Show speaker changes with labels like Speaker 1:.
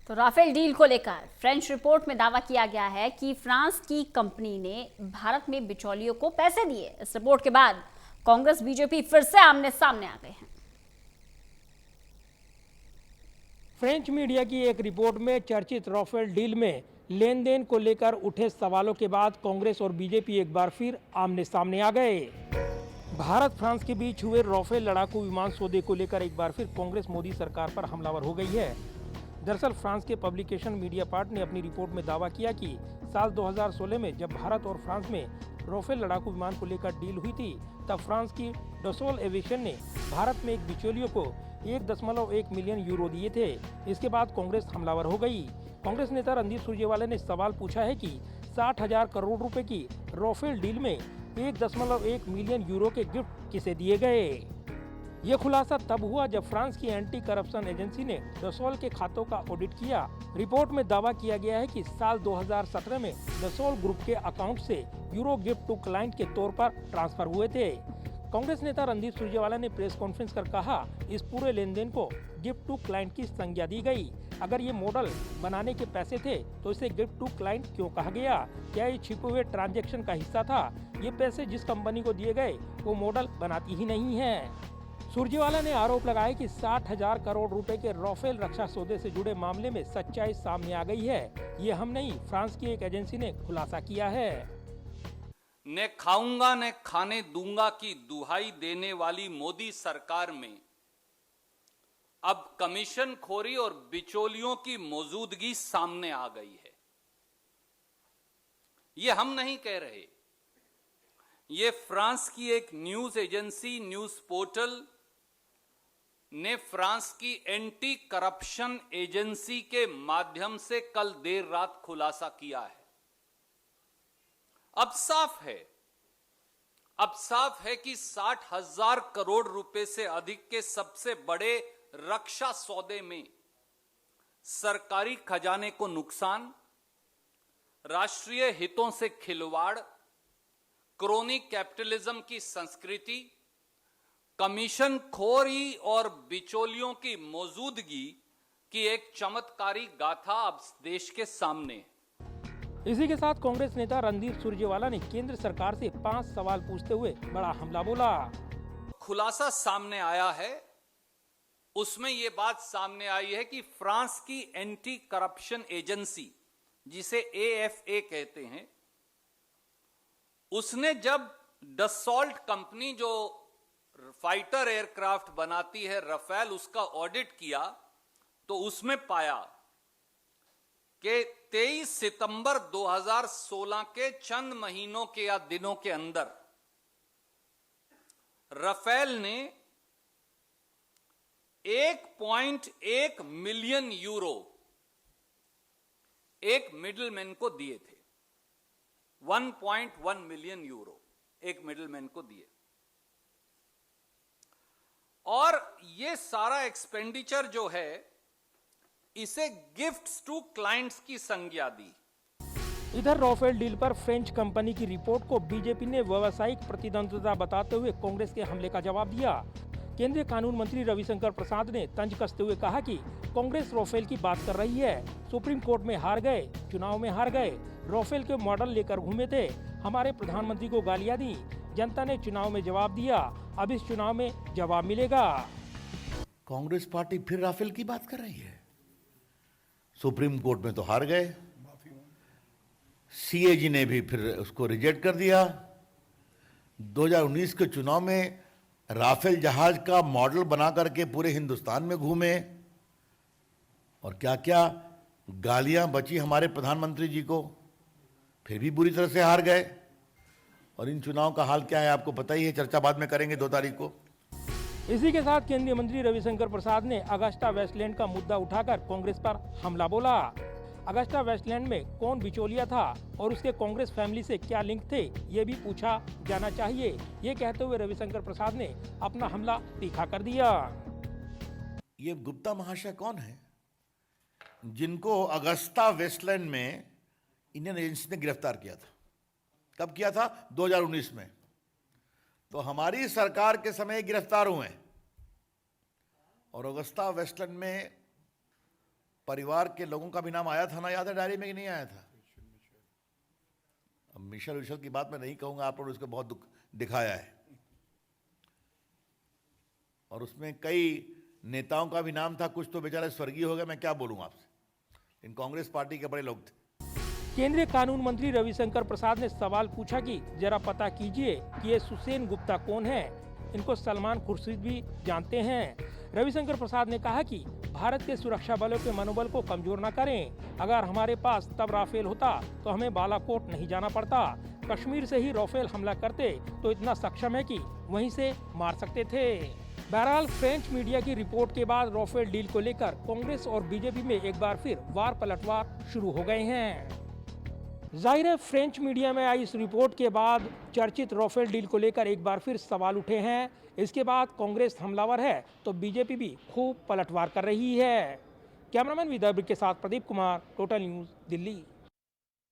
Speaker 1: तो Rafale deal को लेकर फ्रेंच रिपोर्ट में दावा किया गया है कि फ्रांस की कंपनी ने भारत में बिचौलियों को पैसे दिए। इस रिपोर्ट के बाद कांग्रेस बीजेपी फिर से आमने सामने आ गए हैं।
Speaker 2: फ्रेंच मीडिया की एक रिपोर्ट में चर्चित राफेल डील में लेन देन को लेकर उठे सवालों के बाद कांग्रेस और बीजेपी एक बार फिर आमने सामने आ गए। भारत फ्रांस के बीच हुए राफेल लड़ाकू विमान सौदे को लेकर एक बार फिर कांग्रेस मोदी सरकार पर हमलावर हो गई है। दरअसल फ्रांस के पब्लिकेशन मीडिया पार्ट ने अपनी रिपोर्ट में दावा किया कि साल 2016 में जब भारत और फ्रांस में राफेल लड़ाकू विमान को लेकर डील हुई थी, तब फ्रांस की डसोल एविएशन ने भारत में एक बिचौलियों को 1.1 मिलियन यूरो दिए थे। इसके बाद कांग्रेस हमलावर हो गई। कांग्रेस नेता रणदीप सुरजेवाला ने सवाल पूछा है कि 60,000 करोड़ रुपए की राफेल डील में 1.1 मिलियन यूरो के गिफ्ट किसे दिए गए। ये खुलासा तब हुआ जब फ्रांस की एंटी करप्शन एजेंसी ने डसोल के खातों का ऑडिट किया। रिपोर्ट में दावा किया गया है कि साल 2017 में डसोल ग्रुप के अकाउंट से यूरो गिफ्ट टू क्लाइंट के तौर पर ट्रांसफर हुए थे। कांग्रेस नेता रणदीप सुरजेवाला ने प्रेस कॉन्फ्रेंस कर कहा, इस पूरे लेन देन को गिफ्ट टू क्लाइंट की संज्ञा दी गई। अगर ये मॉडल बनाने के पैसे थे तो इसे गिफ्ट टू क्लाइंट क्यों कहा गया? क्या ये छिपे हुए ट्रांजैक्शन का हिस्सा था? ये पैसे जिस कंपनी को दिए गए वो मॉडल बनाती ही नहीं है। सुरजेवाला ने आरोप लगाया कि 60,000 करोड़ रुपए के राफेल रक्षा सौदे से जुड़े मामले में सच्चाई सामने आ गई है। ये हम नहीं, फ्रांस की एक एजेंसी ने खुलासा किया है।
Speaker 3: ने खाऊंगा ने खाने दूंगा की दुहाई देने वाली मोदी सरकार में अब कमीशन खोरी और बिचौलियों की मौजूदगी सामने आ गई है। ये हम नहीं कह रहे, ये फ्रांस की एक न्यूज एजेंसी न्यूज पोर्टल ने फ्रांस की एंटी करप्शन एजेंसी के माध्यम से कल देर रात खुलासा किया है। अब साफ है कि 60,000 करोड़ रुपए से अधिक के सबसे बड़े रक्षा सौदे में सरकारी खजाने को नुकसान, राष्ट्रीय हितों से खिलवाड़, क्रोनी कैपिटलिज्म की संस्कृति, कमीशन खोरी और बिचौलियों की मौजूदगी की एक चमत्कारी गाथा अब देश के सामने है।
Speaker 2: इसी के साथ कांग्रेस नेता रणदीप सुरजेवाला ने केंद्र सरकार से 5 सवाल पूछते हुए बड़ा हमला बोला।
Speaker 3: खुलासा सामने आया है, उसमें यह बात सामने आई है कि फ्रांस की एंटी करप्शन एजेंसी, जिसे एएफए कहते हैं, उसने जब डसॉल्ट कंपनी जो फाइटर एयरक्राफ्ट बनाती है राफेल, उसका ऑडिट किया तो उसमें पाया कि 23 सितंबर 2016 के चंद महीनों के या दिनों के अंदर राफेल ने 1.1 मिलियन यूरो एक मिडलमैन को दिए थे। 1.1 मिलियन यूरो एक मिडलमैन को दिए, और ये सारा एक्सपेंडिचर जो है इसे गिफ्ट्स टू क्लाइंट्स की संज्ञा दी।
Speaker 2: इधर राफेल डील पर फ्रेंच कंपनी की रिपोर्ट को बीजेपी ने व्यावसायिक प्रतिद्वंद्विता बताते हुए कांग्रेस के हमले का जवाब दिया। केंद्रीय कानून मंत्री रविशंकर प्रसाद ने तंज कसते हुए कहा कि कांग्रेस राफेल की बात कर रही है। सुप्रीम कोर्ट में हार गए, चुनाव में हार गए, राफेल के मॉडल लेकर घूमे थे, हमारे प्रधानमंत्री को गालियां दी, जनता ने चुनाव में जवाब दिया, अब इस चुनाव में जवाब मिलेगा।
Speaker 4: कांग्रेस पार्टी फिर राफेल की बात कर रही है। सुप्रीम कोर्ट में तो हार गए, सीएजी ने भी फिर उसको रिजेक्ट कर दिया। 2019 के चुनाव में राफेल जहाज का मॉडल बना करके पूरे हिंदुस्तान में घूमे, और क्या क्या गालियां बची हमारे प्रधानमंत्री जी को, फिर भी बुरी तरह से हार गए। और इन चुनाव का हाल क्या है आपको पता ही है, चर्चा बाद में करेंगे 2 तारीख को।
Speaker 2: इसी के साथ केंद्रीय मंत्री रविशंकर प्रसाद ने अगस्ता वेस्टलैंड का मुद्दा उठाकर कांग्रेस पर हमला बोला। अगस्ता वेस्टलैंड में कौन बिचौलिया था और उसके कांग्रेस फैमिली से क्या लिंक थे, ये भी पूछा जाना चाहिए। ये कहते हुए रविशंकर प्रसाद ने अपना हमला तीखा कर दिया।
Speaker 4: ये गुप्ता महाशय कौन है जिनको अगस्ता वेस्टलैंड में इंडियन एजेंसी ने गिरफ्तार किया था? कब किया था? 2019 में। तो हमारी सरकार के समय गिरफ्तार हुए, और अगस्ता वेस्टलैंड में परिवार के लोगों का भी नाम आया था ना, याद है डायरी में कि नहीं आया था? अब मिशेल विशेल की बात मैं नहीं कहूंगा, आप लोगों ने उसको बहुत दुख दिखाया है, और उसमें कई नेताओं का भी नाम था, कुछ तो बेचारे स्वर्गीय हो गए, मैं क्या बोलूं आपसे। इन कांग्रेस पार्टी के बड़े लोग थे।
Speaker 2: केंद्रीय कानून मंत्री रविशंकर प्रसाद ने सवाल पूछा कि जरा पता कीजिए कि ये सुसेन गुप्ता कौन है, इनको सलमान खुर्शीद भी जानते हैं। रविशंकर प्रसाद ने कहा कि भारत के सुरक्षा बलों के मनोबल को कमजोर न करें। अगर हमारे पास तब राफेल होता तो हमें बालाकोट नहीं जाना पड़ता। कश्मीर से ही राफेल हमला करते तो इतना सक्षम है कि वहीं से मार सकते थे। बहरहाल फ्रेंच मीडिया की रिपोर्ट के बाद राफेल डील को लेकर कांग्रेस और बीजेपी में एक बार फिर वार पलटवार शुरू हो गए हैं। जाहिर है फ्रेंच मीडिया में आई इस रिपोर्ट के बाद चर्चित राफेल डील को लेकर एक बार फिर सवाल उठे हैं। इसके बाद कांग्रेस हमलावर है तो बीजेपी भी खूब पलटवार कर रही है। कैमरामैन विदर्भ के साथ प्रदीप कुमार, टोटल न्यूज़, दिल्ली।